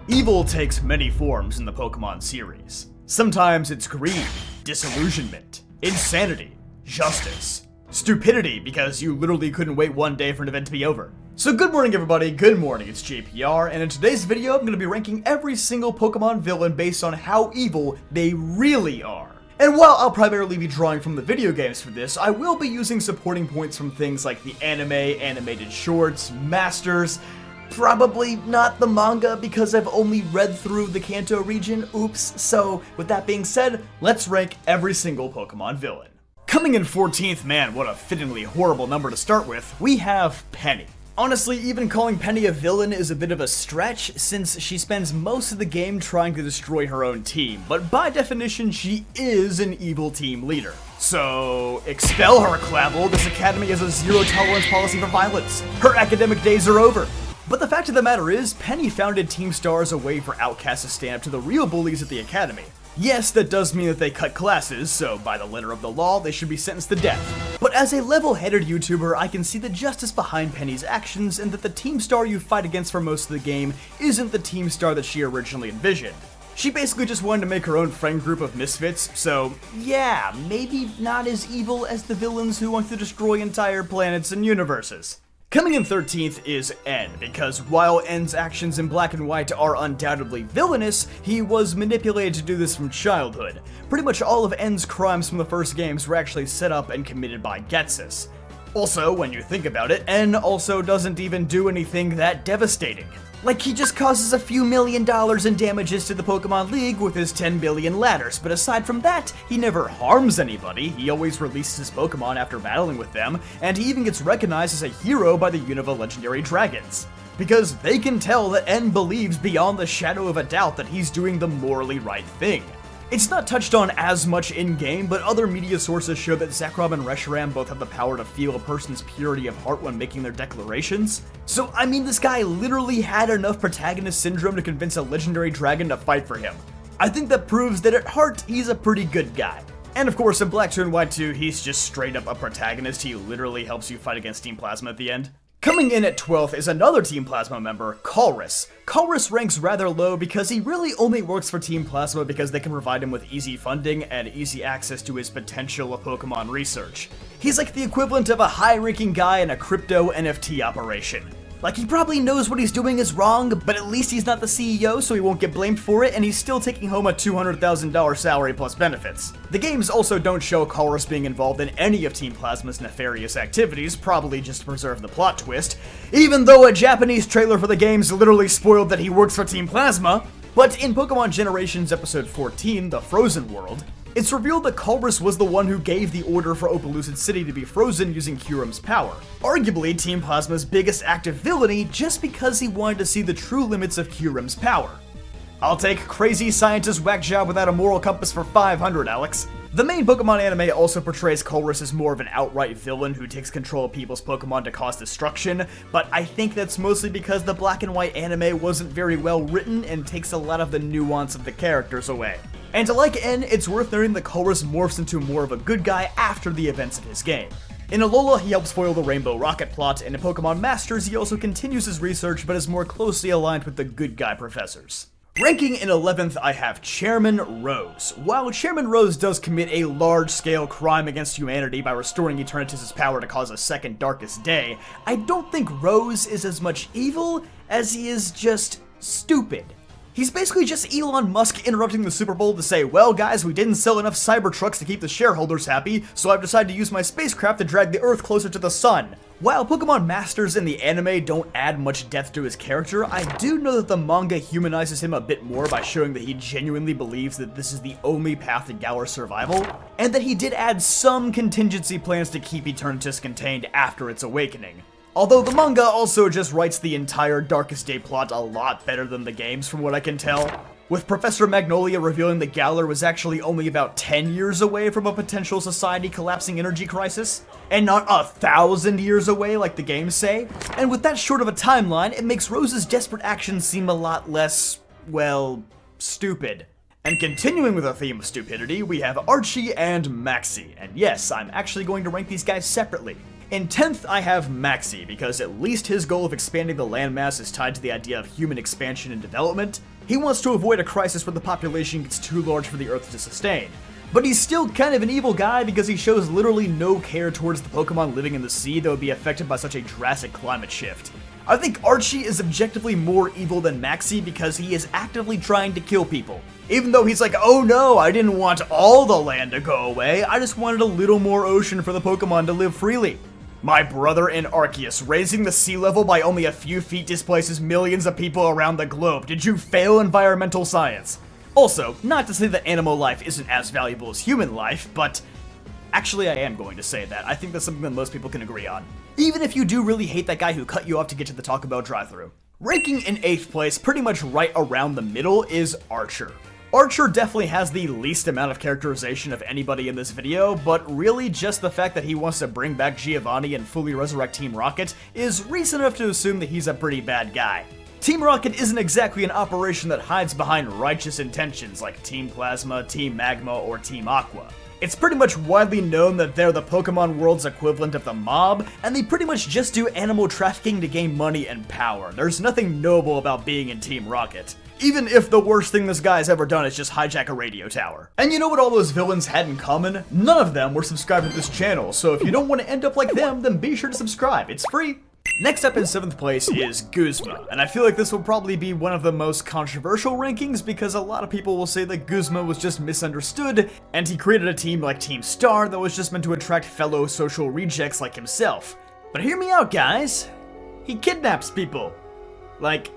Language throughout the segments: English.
Evil takes many forms in the Pokémon series. Sometimes it's greed, disillusionment, insanity, justice, stupidity because you literally couldn't wait one day for an event to be over. So good morning everybody, good morning, it's JPR, and in today's video I'm going to be ranking every single Pokémon villain based on how evil they really are. And while I'll primarily be drawing from the video games for this, I will be using supporting points from things like the anime, animated shorts, masters, probably not the manga because I've only read through the Kanto region, oops. So with that being said, let's rank every single Pokemon villain. Coming in 14th, man, what a fittingly horrible number to start with, we have Penny. Honestly, even calling Penny a villain is a bit of a stretch, since she spends most of the game trying to destroy her own team, but by definition, she is an evil team leader. So, expel her, Clavel. This academy has a zero-tolerance policy for violence. Her academic days are over. But the fact of the matter is, Penny founded Team Star as a way for outcasts to stand up to the real bullies at the academy. Yes, that does mean that they cut classes, so by the letter of the law, they should be sentenced to death. But as a level-headed YouTuber, I can see the justice behind Penny's actions and that the Team Star you fight against for most of the game isn't the Team Star that she originally envisioned. She basically just wanted to make her own friend group of misfits, so yeah, maybe not as evil as the villains who want to destroy entire planets and universes. Coming in 13th is N, because while N's actions in Black and White are undoubtedly villainous, he was manipulated to do this from childhood. Pretty much all of N's crimes from the first games were actually set up and committed by Ghetsis. Also, when you think about it, N also doesn't even do anything that devastating. Like, he just causes a few $1 million in damages to the Pokemon League with his 10 billion ladders, but aside from that, he never harms anybody, he always releases his Pokemon after battling with them, and he even gets recognized as a hero by the Unova Legendary Dragons. Because they can tell that N believes beyond the shadow of a doubt that he's doing the morally right thing. It's not touched on as much in-game, but other media sources show that Zekrom and Reshiram both have the power to feel a person's purity of heart when making their declarations. So, I mean, this guy literally had enough protagonist syndrome to convince a legendary dragon to fight for him. I think that proves that at heart, he's a pretty good guy. And of course, in Black 2 and White 2, he's just straight up a protagonist. He literally helps you fight against Team Plasma at the end. Coming in at 12th is another Team Plasma member, Colress. Colress ranks rather low because he really only works for Team Plasma because they can provide him with easy funding and easy access to his potential of Pokemon research. He's like the equivalent of a high-ranking guy in a crypto NFT operation. Like, he probably knows what he's doing is wrong, but at least he's not the CEO, so he won't get blamed for it, and he's still taking home a $200,000 salary plus benefits. The games also don't show Colress being involved in any of Team Plasma's nefarious activities, probably just to preserve the plot twist, even though a Japanese trailer for the games literally spoiled that he works for Team Plasma. But in Pokemon Generations Episode 14, The Frozen World, it's revealed that Colress was the one who gave the order for Opelucid City to be frozen using Kyurem's power. Arguably Team Plasma's biggest active villainy just because he wanted to see the true limits of Kyurem's power. I'll take crazy scientist whack job without a moral compass for 500, Alex. The main Pokemon anime also portrays Colress as more of an outright villain who takes control of people's Pokemon to cause destruction, but I think that's mostly because the Black and White anime wasn't very well written and takes a lot of the nuance of the characters away. And like N, it's worth noting that Colress morphs into more of a good guy after the events of his game. In Alola, he helps foil the Rainbow Rocket plot, and in Pokemon Masters, he also continues his research but is more closely aligned with the good guy professors. Ranking in 11th, I have Chairman Rose. While Chairman Rose does commit a large-scale crime against humanity by restoring Eternatus' power to cause a second Darkest Day, I don't think Rose is as much evil as he is just stupid. He's basically just Elon Musk interrupting the Super Bowl to say, well guys, we didn't sell enough Cybertrucks to keep the shareholders happy, so I've decided to use my spacecraft to drag the Earth closer to the sun. While Pokemon Masters and the anime don't add much depth to his character, I do know that the manga humanizes him a bit more by showing that he genuinely believes that this is the only path to Galar's survival, and that he did add some contingency plans to keep Eternatus contained after its awakening. Although the manga also just writes the entire Darkest Day plot a lot better than the games from what I can tell, with Professor Magnolia revealing that Galar was actually only about 10 years away from a potential society collapsing energy crisis, and not 1,000 years away like the games say. And with that short of a timeline, it makes Rose's desperate actions seem a lot less, well, stupid. And continuing with the theme of stupidity, we have Archie and Maxi, and yes, I'm actually going to rank these guys separately. In 10th, I have Maxi, because at least his goal of expanding the landmass is tied to the idea of human expansion and development. He wants to avoid a crisis where the population gets too large for the Earth to sustain. But he's still kind of an evil guy because he shows literally no care towards the Pokemon living in the sea that would be affected by such a drastic climate shift. I think Archie is objectively more evil than Maxi because he is actively trying to kill people. Even though he's like, oh no, I didn't want all the land to go away, I just wanted a little more ocean for the Pokemon to live freely. My brother in Arceus, raising the sea level by only a few feet displaces millions of people around the globe. Did you fail environmental science? Also, not to say that animal life isn't as valuable as human life, but actually I am going to say that. I think that's something that most people can agree on. Even if you do really hate that guy who cut you off to get to the Taco Bell drive-thru. Ranking in 8th place, pretty much right around the middle, is Archer. Archer definitely has the least amount of characterization of anybody in this video, but really just the fact that he wants to bring back Giovanni and fully resurrect Team Rocket is reason enough to assume that he's a pretty bad guy. Team Rocket isn't exactly an operation that hides behind righteous intentions like Team Plasma, Team Magma, or Team Aqua. It's pretty much widely known that they're the Pokemon world's equivalent of the mob, and they pretty much just do animal trafficking to gain money and power. There's nothing noble about being in Team Rocket. Even if the worst thing this guy's ever done is just hijack a radio tower. And you know what all those villains had in common? None of them were subscribed to this channel, so if you don't want to end up like them, then be sure to subscribe. It's free. Next up in 7th place is Guzma, and I feel like this will probably be one of the most controversial rankings because a lot of people will say that Guzma was just misunderstood, and he created a team like Team Star that was just meant to attract fellow social rejects like himself. But hear me out, guys. He kidnaps people. Like,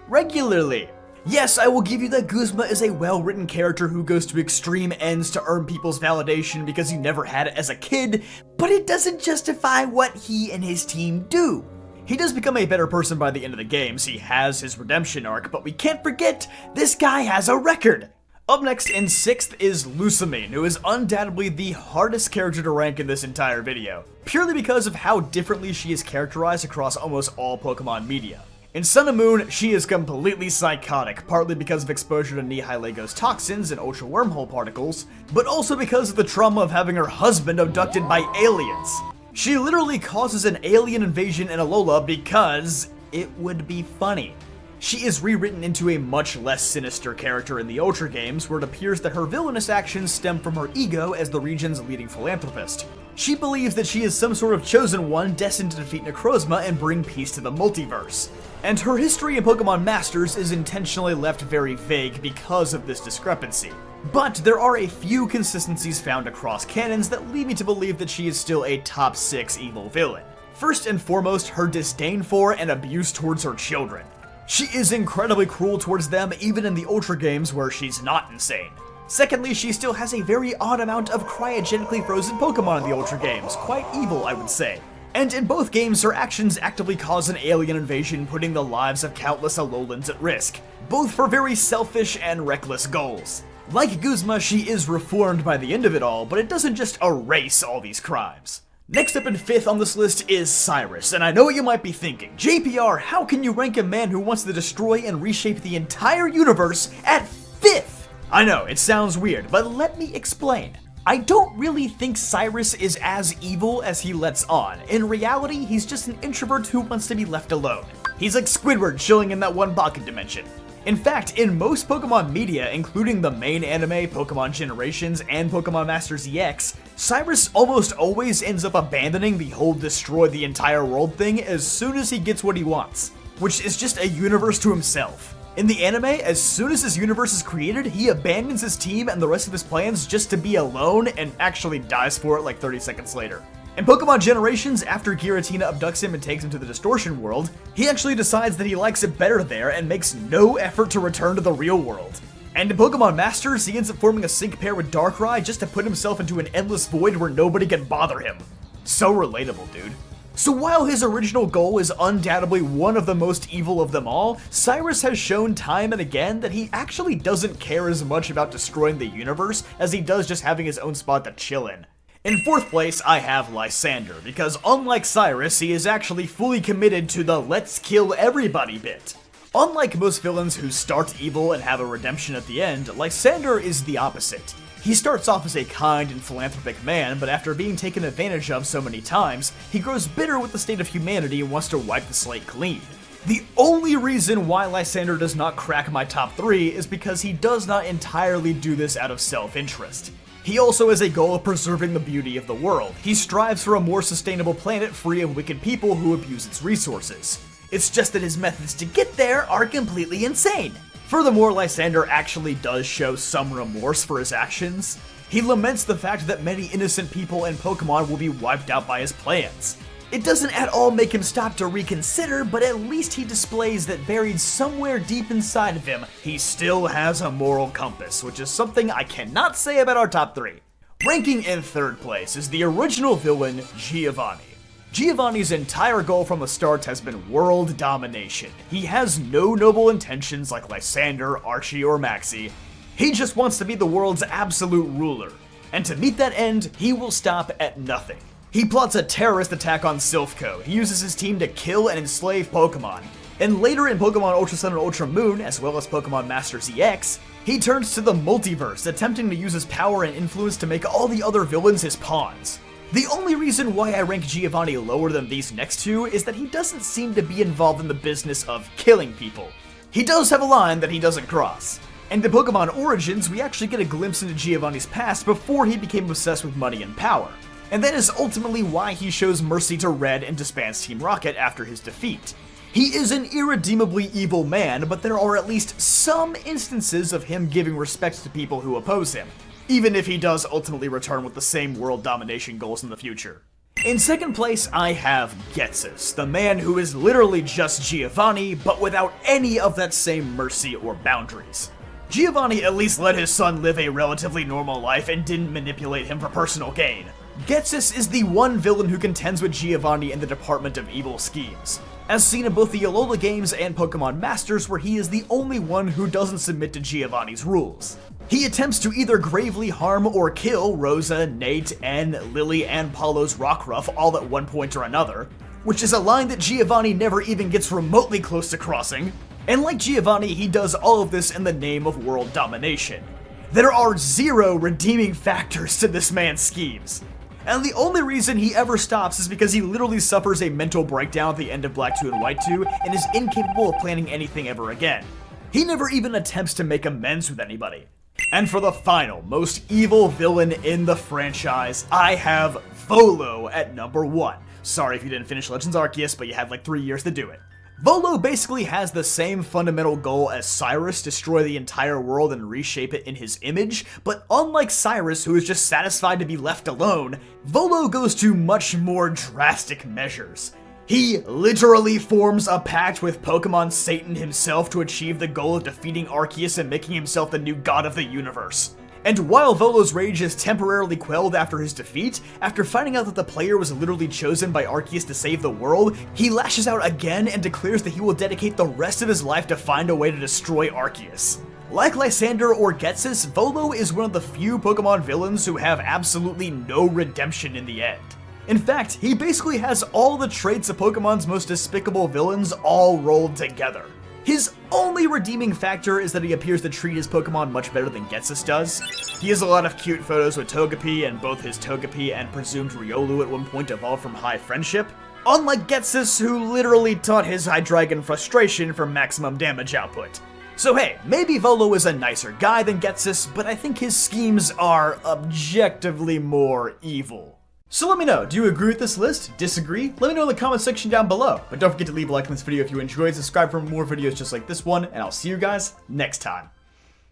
regularly. Yes, I will give you that Guzma is a well-written character who goes to extreme ends to earn people's validation because he never had it as a kid, but it doesn't justify what he and his team do. He does become a better person by the end of the games, he has his redemption arc, but we can't forget, this guy has a record! Up next in 6th is Lusamine, who is undoubtedly the hardest character to rank in this entire video, purely because of how differently she is characterized across almost all Pokemon media. In Sun and Moon, she is completely psychotic, partly because of exposure to Nihilago's toxins and ultra wormhole particles, but also because of the trauma of having her husband abducted by aliens. She literally causes an alien invasion in Alola because it would be funny. She is rewritten into a much less sinister character in the Ultra games, where it appears that her villainous actions stem from her ego as the region's leading philanthropist. She believes that she is some sort of chosen one destined to defeat Necrozma and bring peace to the multiverse. And her history in Pokemon Masters is intentionally left very vague because of this discrepancy. But there are a few consistencies found across canons that lead me to believe that she is still a top 6 evil villain. First and foremost, her disdain for and abuse towards her children. She is incredibly cruel towards them even in the Ultra games where she's not insane. Secondly, she still has a very odd amount of cryogenically frozen Pokemon in the Ultra games, quite evil I would say. And in both games, her actions actively cause an alien invasion, putting the lives of countless Alolans at risk, both for very selfish and reckless goals. Like Guzma, she is reformed by the end of it all, but it doesn't just erase all these crimes. Next up in 5th on this list is Cyrus, and I know what you might be thinking. JPR, how can you rank a man who wants to destroy and reshape the entire universe at 5th? I know, it sounds weird, but let me explain. I don't really think Cyrus is as evil as he lets on. In reality, he's just an introvert who wants to be left alone. He's like Squidward chilling in that one pocket dimension. In fact, in most Pokemon media, including the main anime, Pokemon Generations, and Pokemon Masters EX, Cyrus almost always ends up abandoning the whole destroy the entire world thing as soon as he gets what he wants, which is just a universe to himself. In the anime, as soon as his universe is created, he abandons his team and the rest of his plans just to be alone and actually dies for it like 30 seconds later. In Pokemon Generations, after Giratina abducts him and takes him to the Distortion world, he actually decides that he likes it better there and makes no effort to return to the real world. And in Pokemon Masters, he ends up forming a sync pair with Darkrai just to put himself into an endless void where nobody can bother him. So relatable, dude. So while his original goal is undoubtedly one of the most evil of them all, Cyrus has shown time and again that he actually doesn't care as much about destroying the universe as he does just having his own spot to chill in. In 4th place, I have Lysandre, because unlike Cyrus, he is actually fully committed to the let's kill everybody bit. Unlike most villains who start evil and have a redemption at the end, Lysandre is the opposite. He starts off as a kind and philanthropic man, but after being taken advantage of so many times, he grows bitter with the state of humanity and wants to wipe the slate clean. The only reason why Lysandre does not crack my top 3 is because he does not entirely do this out of self-interest. He also has a goal of preserving the beauty of the world. He strives for a more sustainable planet free of wicked people who abuse its resources. It's just that his methods to get there are completely insane. Furthermore, Lysandre actually does show some remorse for his actions. He laments the fact that many innocent people and Pokémon will be wiped out by his plans. It doesn't at all make him stop to reconsider, but at least he displays that buried somewhere deep inside of him, he still has a moral compass, which is something I cannot say about our top 3. Ranking in 3rd place is the original villain, Giovanni. Giovanni's entire goal from the start has been world domination. He has no noble intentions like Lysandre, Archie, or Maxi. He just wants to be the world's absolute ruler. And to meet that end, he will stop at nothing. He plots a terrorist attack on Silphco. He uses his team to kill and enslave Pokemon. And later in Pokemon Ultra Sun and Ultra Moon, as well as Pokemon Masters EX, he turns to the multiverse, attempting to use his power and influence to make all the other villains his pawns. The only reason why I rank Giovanni lower than these next two is that he doesn't seem to be involved in the business of killing people. He does have a line that he doesn't cross. And in Pokemon Origins, we actually get a glimpse into Giovanni's past before he became obsessed with money and power. And that is ultimately why he shows mercy to Red and disbands Team Rocket after his defeat. He is an irredeemably evil man, but there are at least some instances of him giving respect to people who oppose him, even if he does ultimately return with the same world domination goals in the future. In 2nd place, I have Ghetsis, the man who is literally just Giovanni, but without any of that same mercy or boundaries. Giovanni at least let his son live a relatively normal life and didn't manipulate him for personal gain. Ghetsis is the one villain who contends with Giovanni in the Department of Evil Schemes, as seen in both the Alola games and Pokemon Masters, where he is the only one who doesn't submit to Giovanni's rules. He attempts to either gravely harm or kill Rosa, Nate, N, Lily, and Paulo's Rockruff all at one point or another, which is a line that Giovanni never even gets remotely close to crossing. And like Giovanni, he does all of this in the name of world domination. There are 0 redeeming factors to this man's schemes. And the only reason he ever stops is because he literally suffers a mental breakdown at the end of Black 2 and White 2 and is incapable of planning anything ever again. He never even attempts to make amends with anybody. And for the final, most evil villain in the franchise, I have Volo at number 1. Sorry if you didn't finish Legends Arceus, but you had like 3 years to do it. Volo basically has the same fundamental goal as Cyrus, destroy the entire world and reshape it in his image, but unlike Cyrus, who is just satisfied to be left alone, Volo goes to much more drastic measures. He literally forms a pact with Pokemon Satan himself to achieve the goal of defeating Arceus and making himself the new god of the universe. And while Volo's rage is temporarily quelled after his defeat, after finding out that the player was literally chosen by Arceus to save the world, he lashes out again and declares that he will dedicate the rest of his life to find a way to destroy Arceus. Like Lysandre or Ghetsis, Volo is one of the few Pokemon villains who have absolutely no redemption in the end. In fact, he basically has all the traits of Pokemon's most despicable villains all rolled together. His only redeeming factor is that he appears to treat his Pokemon much better than Ghetsis does. He has a lot of cute photos with Togepi, and both his Togepi and presumed Riolu at one point evolved from high friendship. Unlike Ghetsis, who literally taught his Hydreigon frustration for maximum damage output. So hey, maybe Volo is a nicer guy than Ghetsis, but I think his schemes are objectively more evil. So let me know, do you agree with this list? Disagree? Let me know in the comment section down below. But don't forget to leave a like on this video if you enjoyed, subscribe for more videos just like this one, and I'll see you guys next time.